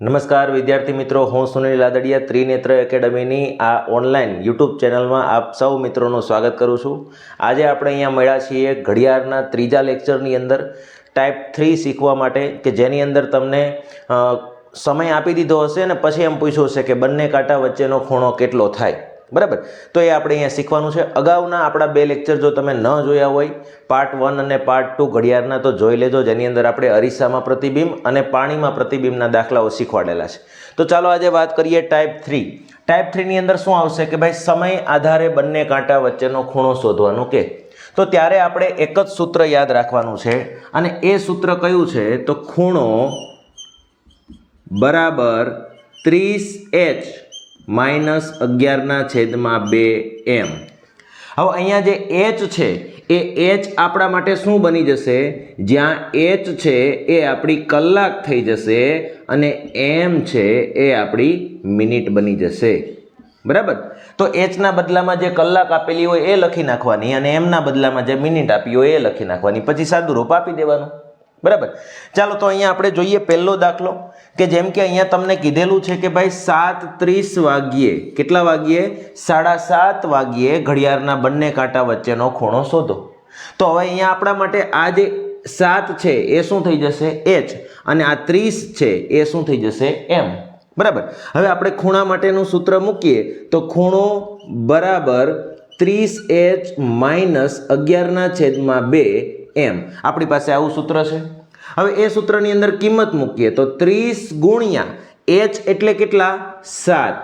નમસ્કાર વિદ્યાર્થી મિત્રો, હું સુનિલ લાદડિયા ત્રિનેત્ર એકેડમીની આ ઓનલાઈન યુટ્યુબ ચેનલમાં આપ સૌ મિત્રોનું સ્વાગત કરું છું। આજે આપણે અહીંયા મળ્યા છીએ ઘડિયાળના ત્રીજા લેક્ચરની અંદર ટાઈપ 3 શીખવા માટે, કે જેની અંદર તમને સમય આપી દીધો હશે અને પછી એમ પૂછ્યું હશે કે બંને કાંટા વચ્ચેનો ખૂણો કેટલો થાય, બરાબર? તો એ આપણે અહીંયા શીખવાનું છે। અગાઉના આપણા બે લેક્ચર જો તમે ન જોયા હોય, પાર્ટ 1 અને પાર્ટ 2 ઘડિયાળના, તો જોઈ લેજો, જેની અંદર આપણે અરીસામાં પ્રતિબિંબ અને પાણીમાં પ્રતિબિંબના દાખલાઓ શીખવાડેલા છે। તો ચાલો આજે વાત કરીએ ટાઈપ 3। ટાઈપ 3 ની અંદર શું આવશે કે ભાઈ સમય આધારે બંને કાંટા વચ્ચેનો ખૂણો શોધવાનું કે, તો ત્યારે આપણે એક જ સૂત્ર યાદ રાખવાનું છે, અને એ સૂત્ર કયું છે તો ખૂણો બરાબર 30h માઇનસ 11/2m। હવે અહીંયા જે h છે એ h આપણા માટે શું બની જશે? જ્યાં h છે એ આપણી કલાક થઈ જશે અને m છે એ આપણી મિનિટ બની જશે, બરાબર? તો h ના બદલામાં જે કલાક આપેલી હોય એ લખી નાખવાની અને m ના બદલામાં જે મિનિટ આપી હોય એ લખી નાખવાની, પછી સાદું રૂપ આપી દેવાનું, બરાબર? ચાલો તો અહીંયા આપણે જોઈએ પહેલો દાખલો, કે જેમ કે અહીંયા તમને કીધેલું છે કે ભાઈ 7:30 વાગ્યે, કેટલા વાગ્યે? 7:30 વાગ્યે ઘડિયાળના બંને કાંટા વચ્ચેનો ખૂણો શોધો। તો હવે અહીંયા આપણા માટે આ જે 7 છે એ શું થઈ જશે? h, અને આ 30 છે એ શું થઈ જશે? m, બરાબર? હવે આપણે ખૂણા માટેનું સૂત્ર મૂકીએ તો ખૂણો બરાબર 30h માઇનસ 11/2m, આપણી પાસે આવું સૂત્ર છે। હવે એ સૂત્રની અંદર કિંમત મૂકીએ તો 30 ગુણ્યા h એટલે કેટલા? 7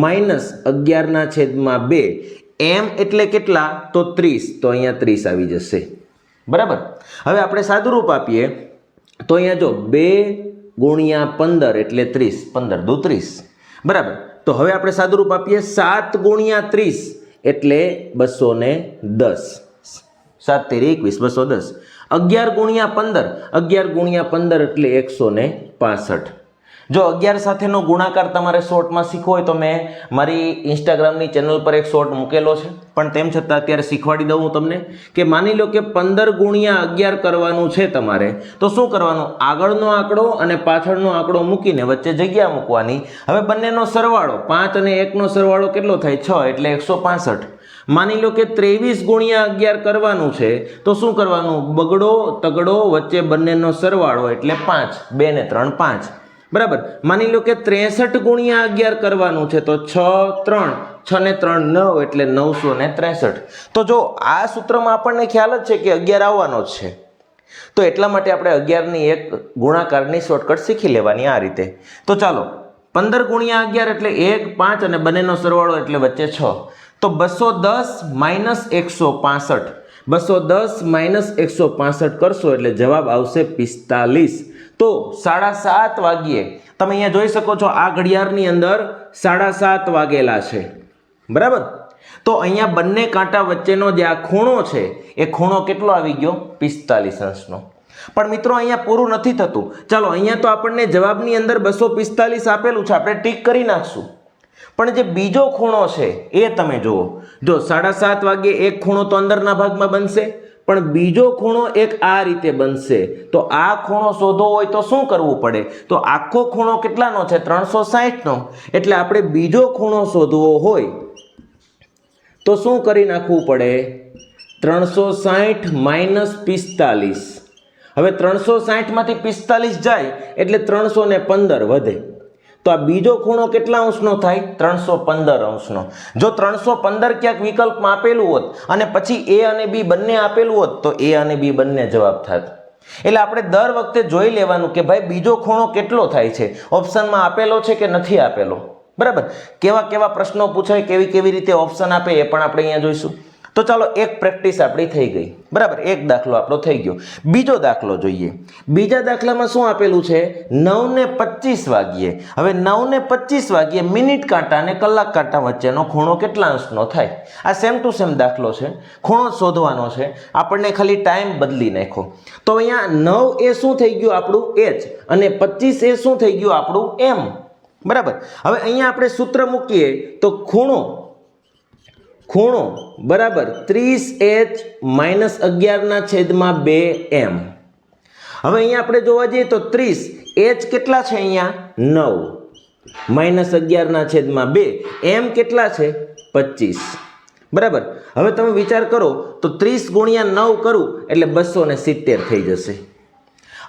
માઇનસ 11/2, m એટલે કેટલા? તો 30, તો અહીંયા 30 આવી જશે, બરાબર? હવે આપણે સાદું રૂપ આપીએ તો અહીંયા જો 2 ગુણ્યા 15 એટલે 30, 15 દુ 30, બરાબર? તો હવે આપણે સાદું રૂપ આપીએ 7 ગુણ્યા 30 એટલે 210, 7 તેરી 21, 210। 11 ગુણ્યા 15, 11 ગુણ્યા 15 એટલે 165। જો 11 સાથેનો ગુણાકાર તમારે શોર્ટમાં શીખવો હોય તો મેં મારી ઇન્સ્ટાગ્રામની ચેનલ પર એક શોર્ટ મૂકેલો છે, પણ તેમ છતાં અત્યારે શીખવાડી દઉં હું તમને, કે માની લો કે 15 ગુણ્યા 11 કરવાનું છે તમારે, તો શું કરવાનું? આગળનો આંકડો અને પાછળનો આંકડો મૂકીને વચ્ચે જગ્યા મૂકવાની। હવે બંનેનો સરવાળો, 5 અને 1નો સરવાળો કેટલો થાય? 6, એટલે 165। માની લો કે 23 ગુણ્યા 11 કરવાનું છે, તો શું કરવાનું? બગડો તગડો વચ્ચે બંનેનો સરવાળો એટલે 5, 2 ને 3 5, બરાબર? માની લો કે 63 ગુણ્યા 11 કરવાનું છે, તો 6 3, 6 ને 3 9 એટલે 963। તો જો આ સૂત્રમાં આપણને ખ્યાલ જ છે કે 11 આવવાનો જ છે, તો એટલા માટે આપણે 11ની એક ગુણાકારની શોર્ટકટ શીખી લેવાની આ રીતે। તો ચાલો 15 ગુણ્યા 11 એટલે 1 5 અને બંનેનો સરવાળો એટલે વચ્ચે 6, તો 210 માઇનસ 165, 210 માઇનસ 165 કરશો એટલે જવાબ આવશે 45। તો 7:30 વાગ્યે તમે અહીંયા જોઈ શકો છો, આ ઘડિયાળની અંદર 7:30 વાગેલા છે, બરાબર? તો અહીંયા બંને કાંટા વચ્ચેનો જે આ ખૂણો છે એ ખૂણો કેટલો આવી ગયો? 45°નો। પણ મિત્રો અહીંયા પૂરું નથી થતું, ચાલો અહીંયા તો આપણને જવાબની અંદર 245 આપેલું છે, આપણે ટીક કરી નાખશું, પણ જે બીજો ખૂણો છે એ તમે જુઓ। જો 7:30 વાગ્યે એક ખૂણો તો અંદરના ભાગમાં બનશે, પણ બીજો ખૂણો એક આ રીતે બનશે। તો આ ખૂણો શોધવો હોય તો શું કરવું પડે? તો આખો ખૂણો કેટલાનો છે? 360નો। એટલે આપણે બીજો ખૂણો શોધવો હોય તો શું કરી નાખવું પડે? 360 માઇનસ 45। હવે 360 માંથી 45 જાય એટલે 315 વધે, તો આ બીજો ખૂણો કેટલા અંશનો થાય? 315°નો। જો 315 ક્યાંક વિકલ્પમાં આપેલું હોત અને પછી a અને b બંને આપેલું હોત તો a અને b બંને જવાબ થાત। એટલે આપણે દર વખતે જોઈ લેવાનું કે ભાઈ બીજો ખૂણો કેટલો થાય છે, ઓપ્શનમાં આપેલો છે કે નથી આપેલો, બરાબર? કેવા કેવા પ્રશ્નો પૂછાય, કેવી કેવી રીતે ઓપ્શન આપે એ પણ આપણે અહીંયા જોઈશું। તો ચાલો એક પ્રેક્ટિસ આપણી થઈ ગઈ, બરાબર? એક દાખલો આપણો થઈ ગયો। બીજો દાખલો જોઈએ। બીજા દાખલામાં શું આપેલું છે? 9:25 વાગ્યે। હવે 9:25 વાગ્યે મિનિટ કાંટા અને કલાક કાંટા વચ્ચેનો ખૂણો કેટલા અંશનો થાય? આ સેમ ટુ સેમ દાખલો છે, ખૂણો શોધવાનો છે, આપણને ખાલી ટાઈમ બદલી નાખો। તો અહીંયા 9 એ શું થઈ ગયું? આપણું h, અને 25 એ શું થઈ ગયું? આપણું m, બરાબર? હવે અહીંયા આપણે સૂત્ર મૂકીએ તો ખૂણો બરાબર 30h માઇનસ 11/2m। હવે અહીંયા આપણે જોવા જઈએ તો 30 h કેટલા છે અહીંયા 9 માઇનસ 11/2 m કેટલા છે 25 બરાબર. હવે તમે વિચાર કરો તો 30 ગુણ્યા 9 કરું એટલે 270 થઈ જશે.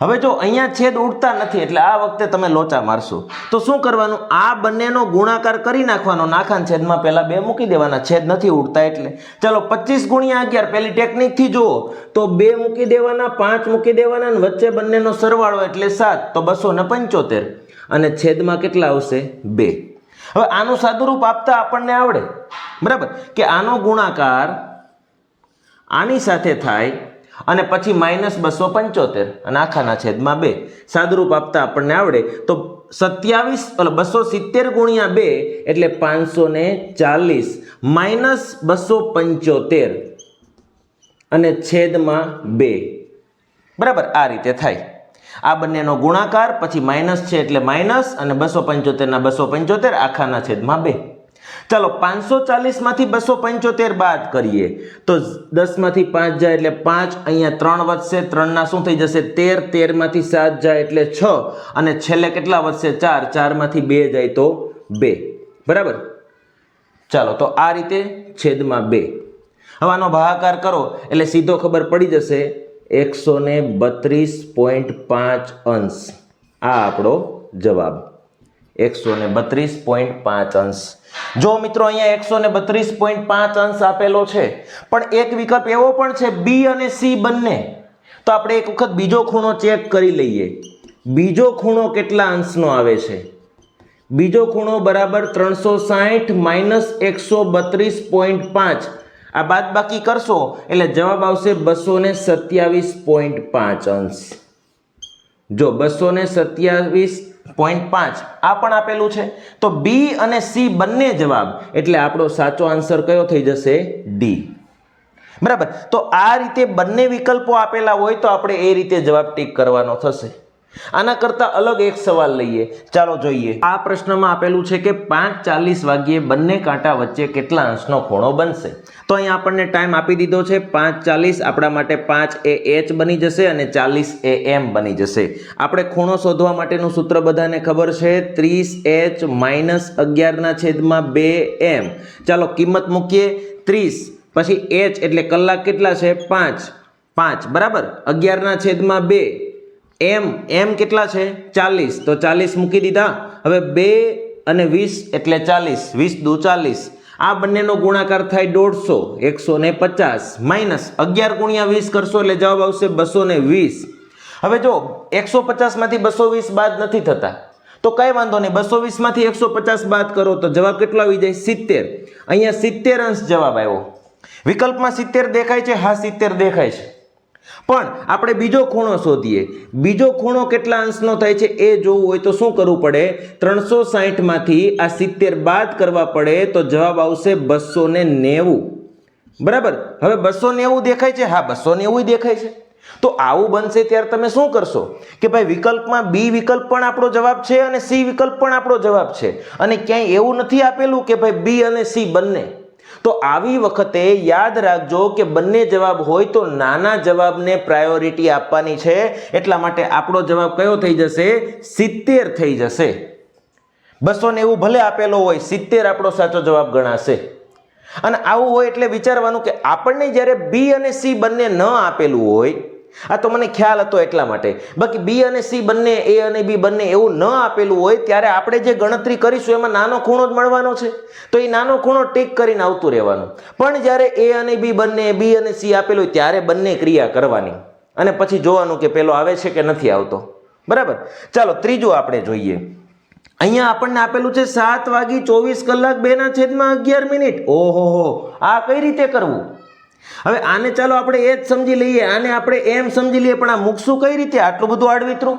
હવે જો અહીંયા છેદ ઉડતા નથી એટલે આ વખતે તમે લોચા મારશો તો શું કરવાનું, આ બંનેનો ગુણાકાર કરી નાખવાનો, નાખાના છેદમાં પહેલા 2 મૂકી દેવાના, છેદ નથી ઉડતા એટલે. ચાલો 25 ગુણ્યા 11 પહેલી ટેકનિકથી જુઓ તો 2 મૂકી દેવાના, 5 મૂકી દેવાના અને વચ્ચે બંનેનો સરવાળો એટલે 7 તો 275 અને છેદમાં કેટલા આવશે 2. હવે આનું સાદુરૂપ આપતા આપણને આવડે બરાબર કે આનો ગુણાકાર આની સાથે થાય અને પછી -275 અને આખાના છેદમાં 2. સાદુરૂપ આપતા આપણને આવડે તો 270 ગુણ્યા 2 એટલે 540 -275 અને છેદમાં 2 બરાબર. આ રીતે થાય. આ બંનેનો ગુણાકાર પછી માઇનસ છે એટલે માઇનસ અને 275 ના 275 આખાના છેદમાં 2. ચાલો 540 માંથી 275 બાદ કરીએ તો 10 માંથી 5 જાય એટલે 5, અહીંયા 3 વધશે, 3 ના શું થઈ જશે 13, 13 માંથી 7 જાય એટલે 6 અને છેલ્લે કેટલા વધશે 4, 4 માંથી 2 જાય તો 2 બરાબર. ચાલો તો આ રીતે છેદમાં 2. હવે આનો ભાગાકાર કરો એટલે સીધો ખબર પડી જશે 132.5 અંશ. આ આપણો જવાબ 132.5 અંશ. જો મિત્રો અહીંયા 132.5 અંશ આપેલો છે પણ એક વિકલ્પ એવો પણ છે બી અને સી બંને, તો આપણે એક વખત બીજો ખૂણો ચેક કરી લઈએ. બીજો ખૂણો કેટલા અંશનો આવે છે? બીજો ખૂણો બરાબર 360 -132.5. આ બાદ બાકી કરશો એટલે જવાબ આવશે 227.5 અંશ. જો 227.5 આ પણ આપેલું છે તો બી અને સી બંને જવાબ એટલે આપણો સાચો આન્સર કયો થઈ જશે ડી બરાબર. તો આ રીતે બંને વિકલ્પો આપેલા હોય તો આપણે એ રીતે જવાબ ટીક કરવાનો થશે. આના કરતા અલગ એક સવાલ લઈએ, ચાલો જોઈએ. આ પ્રશ્નમાં આપેલું છે કે 5:40 વાગ્યે બંને કાંટા વચ્ચે કેટલા અંશનો ખૂણો બનશે? તો અહીંયા આપણને ટાઈમ આપી દીધો છે 5:40, આપણા માટે 5 એ h બની જશે અને 40 એ m બની જશે. આપણે ખૂણો શોધવા માટેનું સૂત્ર બધાને ખબર છે, 30h -11/2m. ચાલો કિંમત મૂકીએ 30 પછી h એટલે કલાક કેટલા છે 5 બરાબર, 11/2 m કેટલા છે 40 તો 40 મૂકી દીધા. હવે 2 અને 20 એટલે 40, 20 દુ 40. આ બંનેનો ગુણાકાર થાય 150, 150 માઇનસ 11 ગુણ્યા 20 કરશો એટલે જવાબ આવશે 220. હવે જો 150 માંથી 220 બાદ નથી થતા તો કઈ વાંધો નહીં, 220 માંથી 150 બાદ કરો તો જવાબ કેટલો આવી જાય 70. અહીંયા 70 અંશ જવાબ આવ્યો. વિકલ્પમાં 70 દેખાય છે, હા 70 દેખાય છે, પણ આપણે બીજો ખૂણો શોધીએ. બીજો ખૂણો કેટલા અંશનો થાય છે એ જોવું હોય તો શું કરવું પડે, 360 માંથી આ 70 બાદ કરવા પડે તો જવાબ આવશે 290 બરાબર. હવે 290 દેખાય છે, હા 290 દેખાય છે. તો આવું બનશે ત્યારે તમે શું કરશો કે ભાઈ વિકલ્પમાં બી વિકલ્પ પણ આપણો જવાબ છે અને સી વિકલ્પ પણ આપણો જવાબ છે અને ક્યાંય એવું નથી આપેલું કે ભાઈ બી અને સી બંને. તો આવી વખતે યાદ રાખજો કે બંને જવાબ હોય તો નાના જવાબને પ્રાયોરિટી આપવાની છે, એટલા માટે આપણો જવાબ કયો થઈ જશે 70 થઈ જશે. 290 ભલે આપેલો હોય, 70 આપણો સાચો જવાબ ગણાશે. અને આવું હોય એટલે વિચારવાનું કે આપણને જ્યારે બી અને સી બંને ન આપેલું હોય, આ તો મને ખ્યાલ હતો એટલા માટે, બાકી બી અને સી બંને, એ અને બી બંને એવું ન આપેલું હોય ત્યારે આપણે જે ગણતરી કરીશું એમાં નાનો ખૂણો જ મળવાનો છે, તો એ નાનો ખૂણો ટીક કરીને આવતું રહેવાનું. પણ જ્યારે એ અને બી બંને, બી અને સી આપેલું હોય ત્યારે બંને ક્રિયા કરવાની અને પછી જોવાનું કે પેલો આવે છે કે નથી આવતો બરાબર. ચાલો ત્રીજું આપણે જોઈએ. અહીંયા આપણને આપેલું છે 7:24:2/11. ઓહો, આ કઈ રીતે કરવું? હવે આને ચાલો આપણે એ જ સમજી લઈએ, આને આપણે એમ સમજી લઈએ, પણ આ મૂકશું કઈ રીતે આટલું બધું આડવીતરું?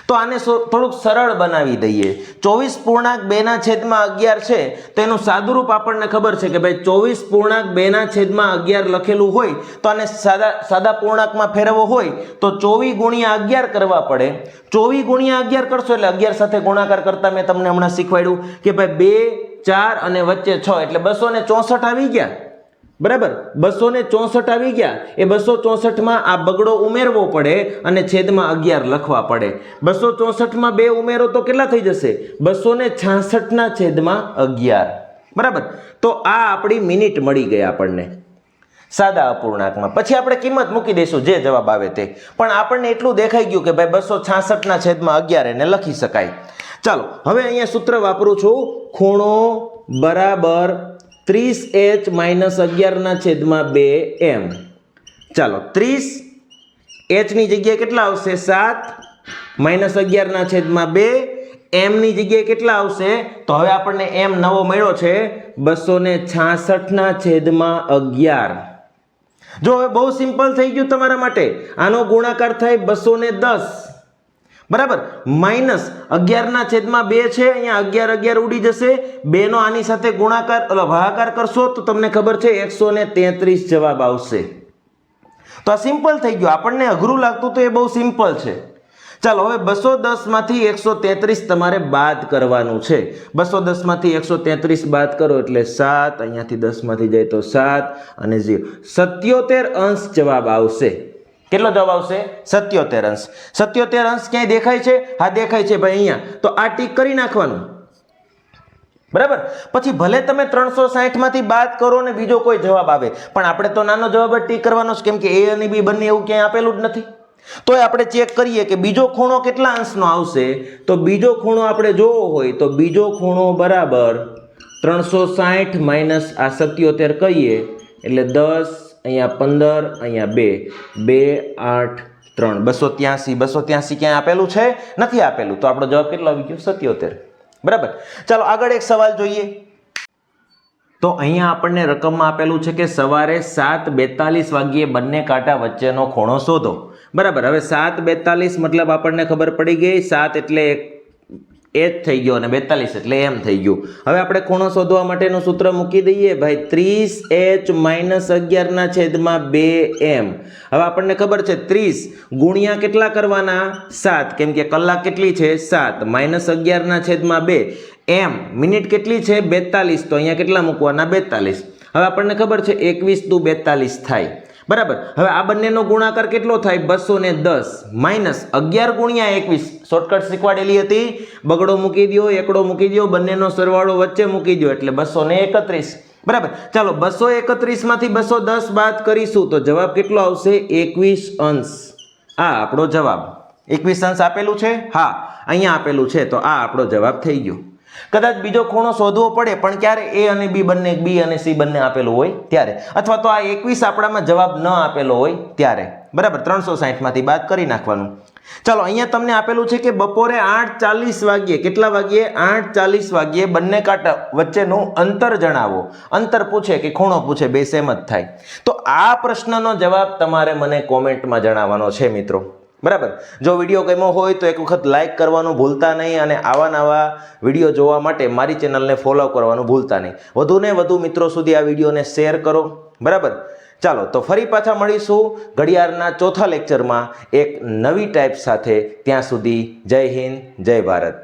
તો આને થોડુંક સરળ બનાવી દઈએ. 24.2/11 છે તો એનું સાદુરૂપ આપણને ખબર છે કે ભાઈ 24.2/11 લખેલું હોય તો આને સાદા પૂર્ણાંકમાં ફેરવવો હોય તો 24 × 11 કરવા પડે. 24 × 11 કરશો એટલે 11 સાથે ગુણાકાર કરતા મેં તમને હમણાં શીખવાડ્યું કે ભાઈ 2, 4 અને વચ્ચે 6 એટલે 264 આવી ગયા બરાબર 264 આવી ગયા. એ 264માં આ બગડો ઉમેરવો પડે અને છેદમાં 11 લખવા પડે. 264માં 2 ઉમેરો તો કેટલા થઈ જશે? 266 છેદમાં 11. બરાબર. તો આ આપણી મિનિટ મળી ગઈ આપણને સાદા અપૂર્ણાંકમાં. પછી આપણે કિંમત મૂકી દઈશું જે જવાબ આવે તે. પણ આપણને એટલું દેખાઈ ગયું કે ભાઈ 266 છેદમાં 11 એને લખી શકાય. ચાલો હવે અહીંયા સૂત્ર વાપરું છું. ખૂણો બરાબર 30h - 11 છેદમાં 2m. ચાલો 30h ની જગ્યાએ કેટલા આવશે? 7 -11 છેદમાં 2. m ની જગ્યાએ કેટલા આવશે? તો હવે આપણને m નવો મળ્યો છે 266 છેદમાં 11. જો હવે બહુ સિમ્પલ થઈ ગયું તમારા માટે. આનો ગુણાકાર થાય 210. બરાબર. -11 છેદમાં 2 છે. અહીંયા 11 ઉડી જશે. 2 નો આની સાથે ગુણાકાર ભાગાકાર કરશો તો તમને ખબર છે 133 જવાબ આવશે. તો આ સિમ્પલ થઈ ગયું. આપણને અઘરું લાગતું તો એ બહુ સિમ્પલ છે. ચાલો હવે 210 માંથી 133 તમારે બાદ કરવાનું છે. 210 માંથી 133 બાદ કરો એટલે 7. અહીંયાથી 10 માંથી જાય તો 7 અને 0. 77 અંશ જવાબ આવશે. કેટલો જવાબ આવશે? 77 અંશ. 77 અંશ ક્યાંય દેખાય છે? હા દેખાય છે ભાઈ અહીંયા. તો આ ટીક કરી નાખવાનું. બરાબર. પછી ભલે તમે 360 માંથી બાદ કરો ને બીજો કોઈ જવાબ આવે, પણ આપણે તો નાનો જવાબ જ ટીક કરવાનો છે, કેમ કે a અને b બંને એવું ક્યાંય આપેલું જ નથી. તોય આપણે ચેક કરીએ કે બીજો ખૂણો કેટલા અંશનો આવશે. તો બીજો ખૂણો આપણે જોવો હોય તો બીજો ખૂણો બરાબર 360 માઇનસ આ 77 કહીએ એટલે 10, અહીંયા 15, અહીંયા 2, 2, 8, 3, 283. 283 ક્યાંય આપેલું છે? નથી આપેલું. તો આપણો જવાબ કેટલો આવી ગયો? 77. બરાબર. ચાલો આગળ એક સવાલ જોઈએ. તો અહીંયા આપણને રકમમાં આપેલું છે કે સવારે 7:42 વાગ્યે બંને કાંટા વચ્ચેનો ખૂણો શોધો. બરાબર. હવે 7:42 મતલબ આપણને ખબર પડી ગઈ. 7 એટલે h થઈ ગયો અને 42 એટલે m થઈ ગયું. હવે આપણે ખૂણો શોધવા માટેનું સૂત્ર મૂકી દઈએ ભાઈ. 30h - 11 છેદમાં 2m. હવે આપણને ખબર છે 30 ગુણ્યા કેટલા કરવાના? 7, કેમ કે કલાક કેટલી છે? 7 -11 છેદમાં 2. m મિનિટ કેટલી છે? 42. તો અહીંયા કેટલા મૂકવાના? 42. હવે આપણને ખબર છે 21 દુ 42 થાય. બરાબર. હવે આ બંનેનો ગુણાકાર કેટલો થાય? 210 માઇનસ 11 ગુણ્યા 21. શોર્ટકટ શીખવાડેલી હતી. બગડો મૂકી દો, એકડો મૂકી દો, બંનેનો સરવાળો વચ્ચે મૂકી દો એટલે 231. બરાબર. ચાલો 231 માંથી 210 બાદ કરીશું તો જવાબ કેટલો આવશે? 21 અંશ. આ આપણો જવાબ. 21 અંશ આપેલું છે? હા અહીંયા આપેલું છે. તો આ આપણો જવાબ થઈ ગયો. કદાચ બીજો ખૂણો શોધવો પડે પણ ક્યારે? a અને b બંને, b અને c બંને આપેલું હોય ત્યારે, અથવા તો આ 21 આપણામાં જવાબ ન આપેલો હોય ત્યારે. બરાબર. 360 માંથી બાદ કરી નાખવાનું. ચાલો અહીંયા તમને આપેલું છે કે બપોરે 8:40 વાગ્યે, કેટલા વાગ્યે? 8:40 વાગ્યે બંને કાંટા વચ્ચેનું અંતર જણાવો. અંતર પૂછે કે ખૂણો પૂછે, બે સેમ જ થાય. તો આ પ્રશ્નનો જવાબ તમારે મને કોમેન્ટમાં જણાવવાનો છે મિત્રો. બરાબર. જો વિડીયો ગમ્યો હોય તો એક વખત લાઇક કરવાનું ભૂલતા નહીં અને આવા નવા વિડીયો જોવા માટે મારી ચેનલને ફોલો કરવાનું ભૂલતા નહીં. વધુને વધુ મિત્રો સુધી આ વિડીયોને શેર કરો. બરાબર. ચાલો તો ફરી પાછા મળીશું ઘડિયાળના ચોથા લેક્ચરમાં એક નવી ટાઈપ સાથે. ત્યાં સુધી જય હિન્દ, જય ભારત.